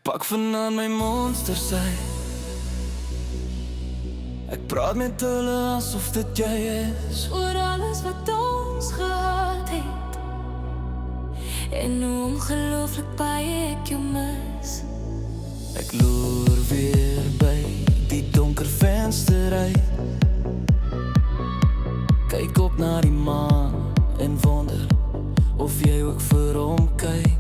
pak vanaand my monsters uit. Ek praat met hulle asof dit jy is, oor alles wat ons gehad het, en hoe ongelooflik baie ek jou mis. ek loer weer by die donker venster uit. Kyk op na die maan en wonder of jy ook vir hom kyk.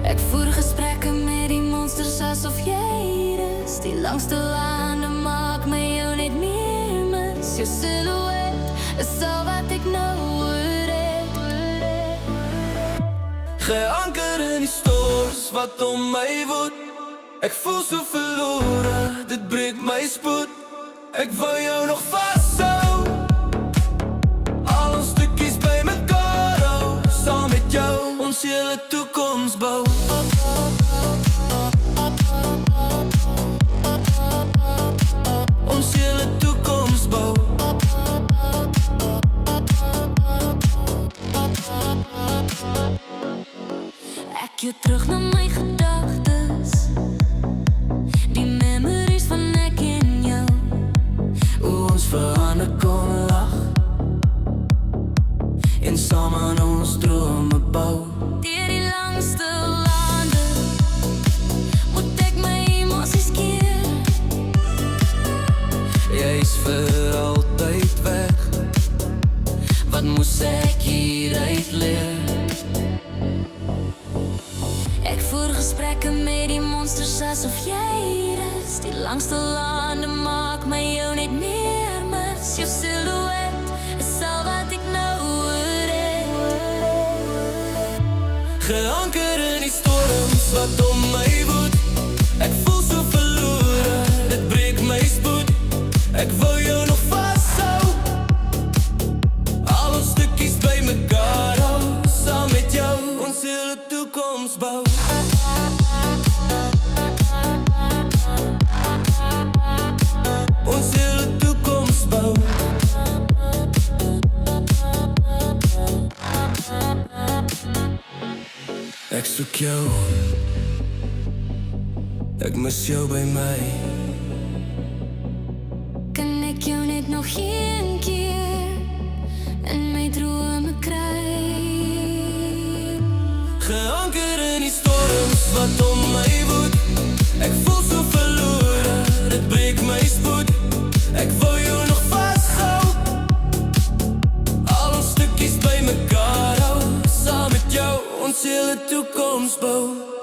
Ek voer gesprekke met die monsters asof jy is. Die langste lande maak my jou net meer mis. Jou silhouet is al wat ek nou oor het. Geanker in die stors wat om my woed. Ek voel so verlore, dit breek my spoed. Ek wou jou nog vasthou, al ons stukkies by mekaar hou. Saam met jou ons hele toekoms bou. Ons hele toekoms bou. Ek jou terug na my gedagtes, die memories van ek en jou. Hoe ons vir ander kon lag en saam aan ons drome bou. Deur die langste lande moet ek my emosies keer. Jy is vir altyd weg, wat moes ek hieruit leer? Ek voer gesprekke met die monsters asof jy is. Die langste lande maak my jou net meer mis. Jou silhouet is al wat ek nou oor het. Geanker in die storms wat om my woed. Ek voel so verlore, dit breek my spoed. Ek wil jou nog vasthou, al ons stukkies by mekaar hou. Saam met jou ons hele toekoms bou. Ons hele toekoms bou. Ek soek jou, ek mis jou by my. Kan ek jou net nog een keer in my drome kry? Geanker in die storms wat om my woed. Ek voel so verlore, dit breek my spoed. Ek wil jou nog vasthou, al ons stukkies by mekaar hou. Saam met jou ons hele toekoms bou.